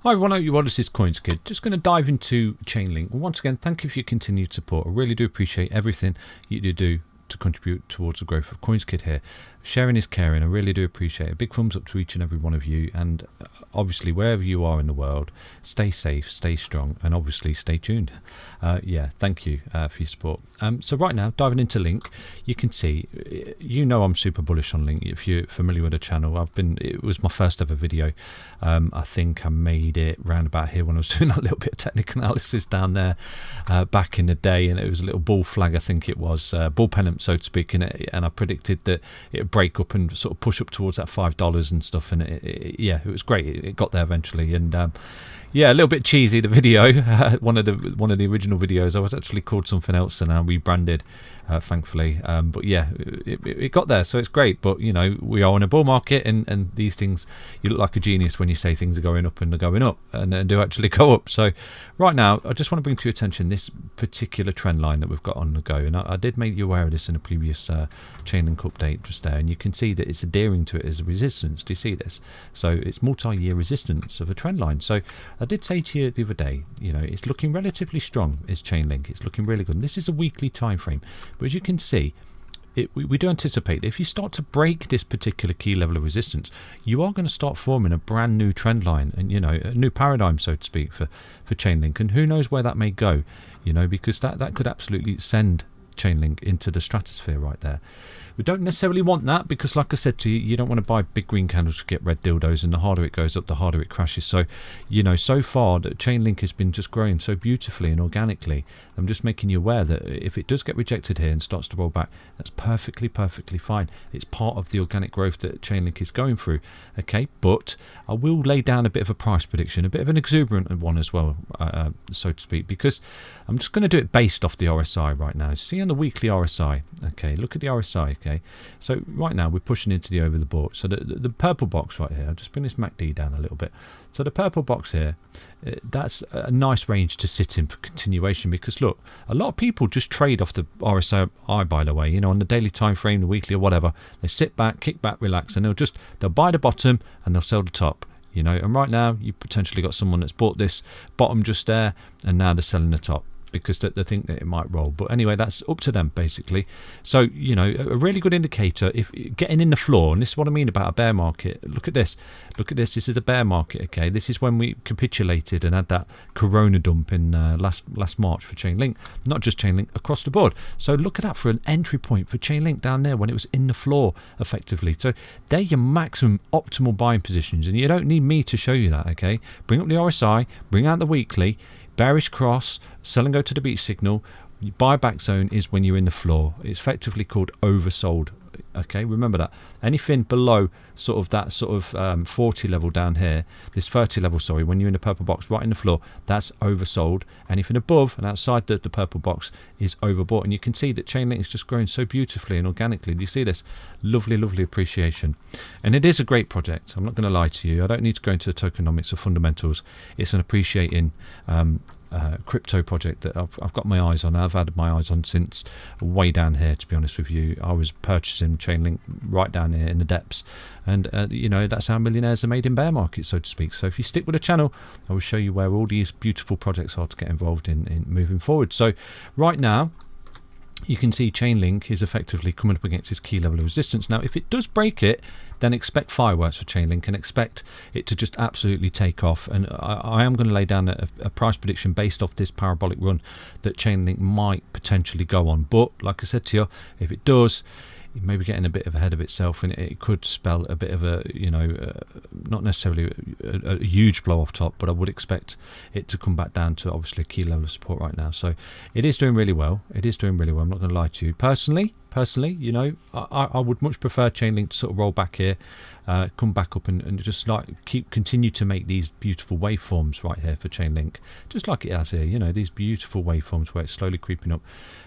Hi everyone, hope you well. This is CoinsKid. Just going to dive into Chainlink. Once again, thank you for your continued support. I really do appreciate everything you do to contribute towards the growth of CoinsKid here. Sharing is caring. I really do appreciate it. Big thumbs up to each and every one of you, and obviously wherever you are in the world, stay safe, stay strong, and obviously stay tuned. Thank you for your support. So right now, diving into Link, you can see, I'm super bullish on Link. If you're familiar with the channel, it was my first ever video. I think I made it round about here when I was doing a little bit of technical analysis down there back in the day, and it was a little bull flag, I think it was, bull pennant, so to speak, and I predicted that it would break up and sort of push up towards that $5 and stuff, and it was great. It got there eventually, and a little bit cheesy, the video. one of the original videos, I was actually called something else and I rebranded, thankfully, but yeah, it got there, so it's great. But we are in a bull market, and these things, you look like a genius when you say things are going up, and they're going up, and do actually go up. So right now, I just want to bring to your attention this particular trend line that we've got on the go, and I did make you aware of this in a previous Chainlink update just there, and you can see that it's adhering to it as a resistance. Do you see this? So it's multi-year resistance of a trend line. So I did say to you the other day, it's looking relatively strong, is Chainlink. It's looking really good. And this is a weekly time frame, but as you can see, we do anticipate that if you start to break this particular key level of resistance, you are going to start forming a brand new trend line, and a new paradigm, so to speak, for Chainlink. And who knows where that may go, because that could absolutely send Chainlink into the stratosphere right there. We don't necessarily want that, because like I said to you, you don't want to buy big green candles to get red dildos, and the harder it goes up, the harder it crashes. So so far that Chainlink has been just growing so beautifully and organically. I'm just making you aware that if it does get rejected here and starts to roll back, that's perfectly fine. It's part of the organic growth that Chainlink is going through. Okay, but I will lay down a bit of a price prediction, a bit of an exuberant one as well, so to speak, because I'm just going to do it based off the RSI right now. See on the weekly RSI, okay, look at the RSI, okay. So right now we're pushing into the over the bought. So the purple box right here, I'll just bring this MACD down a little bit. So the purple box here, that's a nice range to sit in for continuation, because look, a lot of people just trade off the RSI, by the way, on the daily time frame, the weekly or whatever. They sit back, kick back, relax, and they'll buy the bottom and they'll sell the top. And right now you potentially got someone that's bought this bottom just there, and now they're selling the top because they think that it might roll. But anyway, that's up to them basically. So a really good indicator, if getting in the floor, and this is what I mean about a bear market. Look at this, this is the bear market. Okay, this is when we capitulated and had that corona dump in last March for Chainlink, not just Chainlink, across the board. So look at that for an entry point for Chainlink down there when it was in the floor effectively. So they're your maximum optimal buying positions, and you don't need me to show you that. Okay, bring up the RSI, bring out the weekly. Bearish cross, sell and go to the beach signal. Buyback zone is when you're in the floor. It's effectively called oversold. Okay, remember that. Anything below sort of that 40 level down here, this 30 level, sorry, when you're in the purple box right in the floor, that's oversold. Anything above and outside the purple box is overbought. And you can see that Chainlink is just growing so beautifully and organically. Do you see this? Lovely appreciation. And it is a great project. I'm not going to lie to you. I don't need to go into the tokenomics or fundamentals. It's an appreciating crypto project that I've got my eyes on. I've had my eyes on since way down here, to be honest with you. I was purchasing Chainlink right down here in the depths, and that's how millionaires are made in bear markets, so to speak. So if you stick with the channel, I will show you where all these beautiful projects are to get involved in moving forward. So right now you can see Chainlink is effectively coming up against its key level of resistance. Now if it does break it, then expect fireworks for Chainlink and expect it to just absolutely take off. And I am going to lay down a price prediction based off this parabolic run that Chainlink might potentially go on. But like I said to you, if it does, it may be getting a bit ahead of itself, and it could spell a bit of a, not necessarily a huge blow off top, but I would expect it to come back down to obviously a key level of support right now. So it is doing really well. It is doing really well. I'm not going to lie to you. Personally, I would much prefer Chainlink to sort of roll back here, come back up and just continue to make these beautiful waveforms right here for Chainlink, just like it has here. These beautiful waveforms where it's slowly creeping up,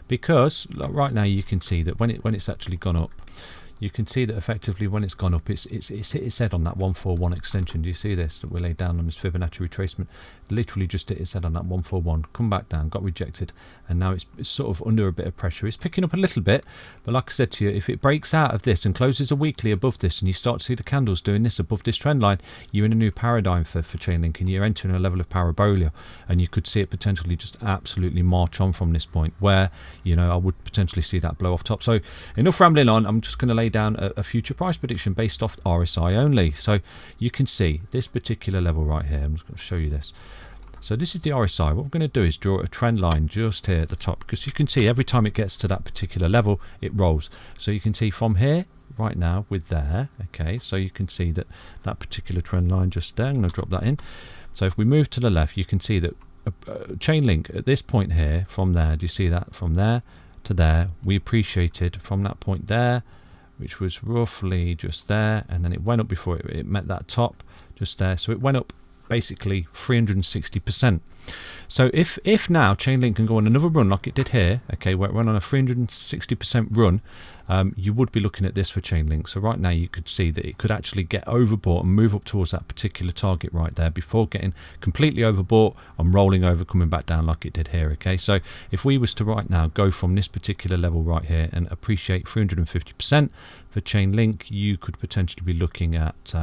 because right now you can see that when it's actually gone up, you can see that effectively when it's gone up, it's hit its head on that 141 extension. Do you see this that we laid down on this Fibonacci retracement? Literally just hit its head on that 141, come back down, got rejected, and now it's sort of under a bit of pressure. It's picking up a little bit, but like I said to you, if it breaks out of this and closes a weekly above this, and you start to see the candles doing this above this trend line, you're in a new paradigm for Chainlink, and you're entering a level of parabolia, and you could see it potentially just absolutely march on from this point, where, you know, I would potentially see that blow off top. So enough rambling on. I'm just going to lay down a future price prediction based off RSI only. So you can see this particular level right here. I'm just going to show you this. So this is the RSI. What we're going to do is draw a trend line just here at the top, because you can see every time it gets to that particular level, it rolls. So you can see from here right now with there, okay, so you can see that particular trend line just there. I'm going to drop that in. So if we move to the left, you can see that Chainlink at this point here, from there, do you see that? From there to there, we appreciated from that point there, which was roughly just there, and then it went up before it met that top just there. So it went up basically 360%. So if now Chainlink can go on another run like it did here, okay, where it went on a 360% run, you would be looking at this for Chainlink. So right now you could see that it could actually get overbought and move up towards that particular target right there before getting completely overbought and rolling over, coming back down like it did here. Okay, so if we was to right now go from this particular level right here and appreciate 350% for Chainlink, you could potentially be looking at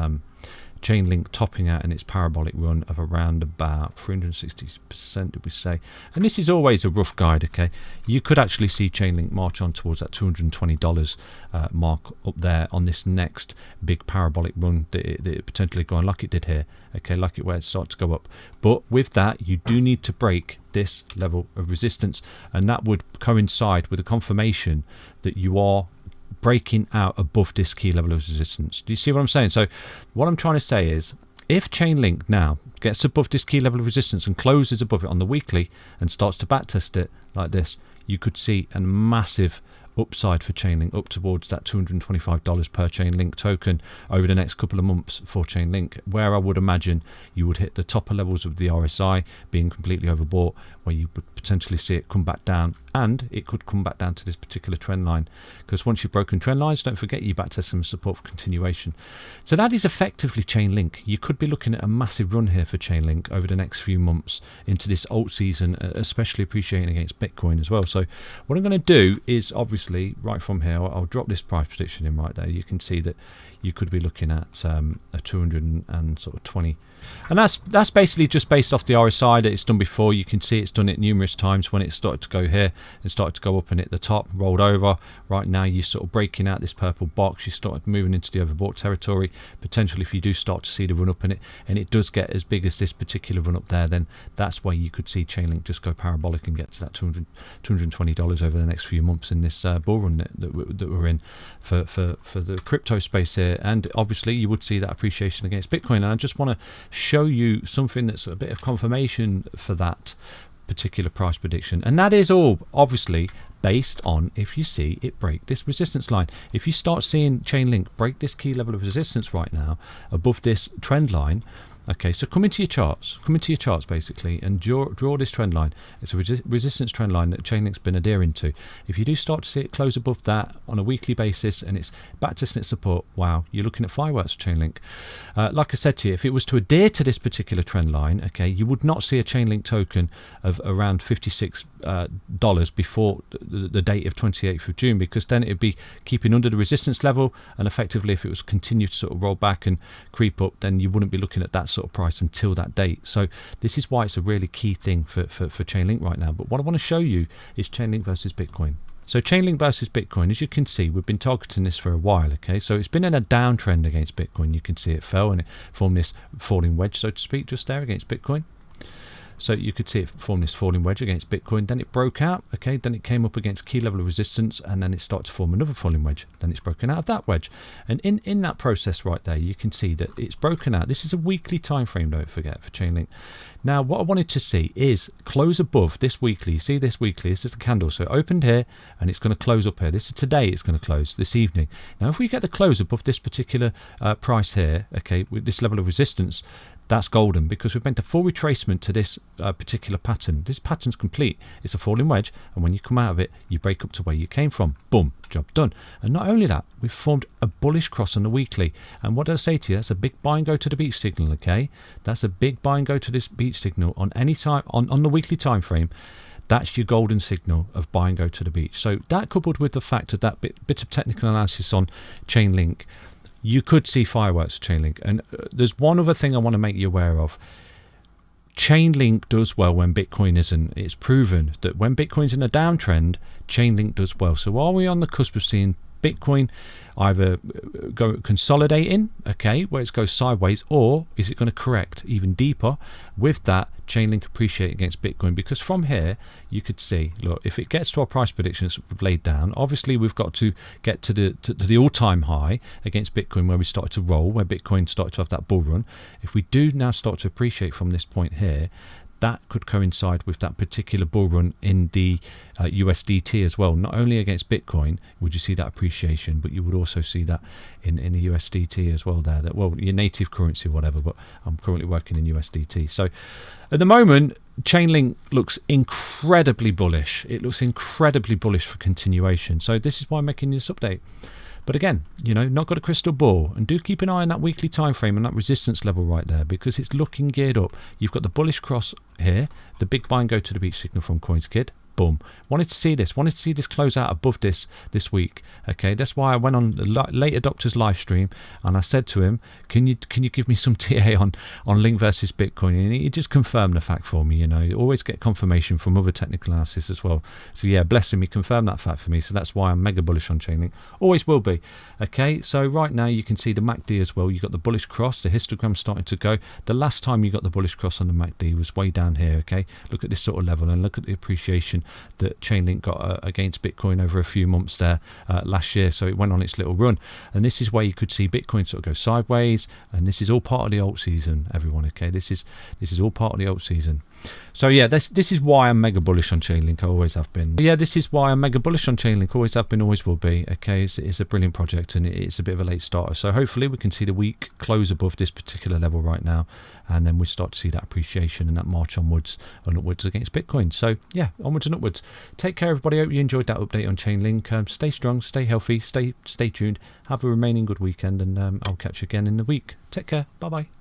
Chainlink topping out in its parabolic run of around about 360%, did we say? And this is always a rough guide, okay? You could actually see Chainlink march on towards that $220 mark up there on this next big parabolic run that it potentially going like it did here, okay, like it where it starts to go up. But with that, you do need to break this level of resistance, and that would coincide with a confirmation that you are breaking out above this key level of resistance. Do you see what I'm saying? So what I'm trying to say is, if Chainlink now gets above this key level of resistance and closes above it on the weekly and starts to backtest it like this, you could see a massive upside for Chainlink up towards that $225 per Chainlink token over the next couple of months for Chainlink, where I would imagine you would hit the topper levels of the RSI being completely overbought, where you would potentially see it come back down, and it could come back down to this particular trend line, because once you've broken trend lines, don't forget you backtest some support for continuation. So that is effectively Chainlink. You could be looking at a massive run here for Chainlink over the next few months into this alt season, especially appreciating against Bitcoin as well. So what I'm going to do is, obviously, right from here, I'll drop this price prediction in right there. You can see that you could be looking at a 220, and that's basically just based off the RSI that it's done before. You can see it's done it numerous times when it started to go here and started to go up and hit the top, rolled over. Right now you're sort of breaking out this purple box, you started moving into the overbought territory. Potentially, if you do start to see the run up in it, and it does get as big as this particular run up there, then that's why you could see Chainlink just go parabolic and get to that $220 over the next few months in this bull run that we're in for the crypto space here. And obviously you would see that appreciation against Bitcoin, and I just want to show you something that's a bit of confirmation for that particular price prediction, and that is all obviously based on if you see it break this resistance line. If you start seeing Chainlink break this key level of resistance right now above this trend line, okay, so come into your charts basically, and draw this trend line. It's a resistance trend line that Chainlink's been adhering to. If you do start to see it close above that on a weekly basis and it's backtesting its support, wow, you're looking at fireworks for Chainlink. Like I said to you, if it was to adhere to this particular trend line, okay, you would not see a Chainlink token of around $56 before the date of 28th of June, because then it'd be keeping under the resistance level, and effectively if it was continued to sort of roll back and creep up, then you wouldn't be looking at that sort of price until that date. So this is why it's a really key thing for Chainlink right now. But what I want to show you is Chainlink versus Bitcoin. So Chainlink versus Bitcoin, as you can see, we've been targeting this for a while, okay? So it's been in a downtrend against Bitcoin. You can see it fell and it formed this falling wedge, so to speak, just there against Bitcoin. So you could see it form this falling wedge against Bitcoin, then it broke out, okay, then it came up against key level of resistance, and then it started to form another falling wedge, then it's broken out of that wedge. And in that process right there, you can see that it's broken out. This is a weekly time frame, don't forget, for Chainlink. Now what I wanted to see is close above this weekly. You see this weekly, this is the candle, so it opened here and it's going to close up here. This is today, it's going to close this evening. Now if we get the close above this particular price here, okay, with this level of resistance, that's golden, because we've made the full retracement to this particular pattern. This pattern's complete. It's a falling wedge, and when you come out of it, you break up to where you came from. Boom, job done. And not only that, we've formed a bullish cross on the weekly. And what did I say to you? That's a big buy and go to the beach signal, okay? That's a big buy and go to this beach signal on any time on the weekly time frame. That's your golden signal of buy and go to the beach. So that, coupled with the fact of that bit of technical analysis on Chainlink, you could see fireworks with Chainlink. And there's one other thing I want to make you aware of. Chainlink does well when Bitcoin isn't. It's proven that when Bitcoin's in a downtrend, Chainlink does well. So are we on the cusp of seeing Bitcoin either go consolidating, okay, where it goes sideways, or is it going to correct even deeper? With that, Chainlink appreciate against Bitcoin, because from here you could see, look, if it gets to our price predictions we've laid down, obviously we've got to get to the all-time high against Bitcoin, where we started to roll, where Bitcoin started to have that bull run. If we do now start to appreciate from this point here, that could coincide with that particular bull run in the USDT as well. Not only against Bitcoin would you see that appreciation, but you would also see that in the USDT as well there. That, well, your native currency or whatever, but I'm currently working in USDT. So at the moment, Chainlink looks incredibly bullish. It looks incredibly bullish for continuation. So this is why I'm making this update. But again, you know, not got a crystal ball, and do keep an eye on that weekly time frame and that resistance level right there, because it's looking geared up. You've got the bullish cross here, the big buy and go to the beach signal from CoinsKid. Boom. Wanted to see this close out above this week. Okay, that's why I went on the late adopters live stream and I said to him, can you give me some TA on Link versus Bitcoin? And he just confirmed the fact for me. You know, you always get confirmation from other technical analysis as well. So yeah, bless him, he confirmed that fact for me. So that's why I'm mega bullish on Chainlink. Always will be. Okay, so right now you can see the MACD as well. You got the bullish cross, the histogram starting to go. The last time you got the bullish cross on the MACD was way down here. Okay, look at this sort of level and look at the appreciation that Chainlink got against Bitcoin over a few months there last year. So it went on its little run, and this is where you could see Bitcoin sort of go sideways, and this is all part of the alt season, everyone. Okay, this is all part of the alt season. So yeah, this is why I'm mega bullish on Chainlink. I always have been. Yeah, this is why I'm mega bullish on Chainlink. Always have been, always will be. Okay, it's a brilliant project, and it's a bit of a late starter. So hopefully we can see the week close above this particular level right now, and then we start to see that appreciation and that march onwards and upwards against Bitcoin. So yeah, onwards and upwards. Take care, everybody. I hope you enjoyed that update on Chainlink. Stay strong, stay healthy, stay tuned. Have a remaining good weekend, and I'll catch you again in the week. Take care. Bye bye.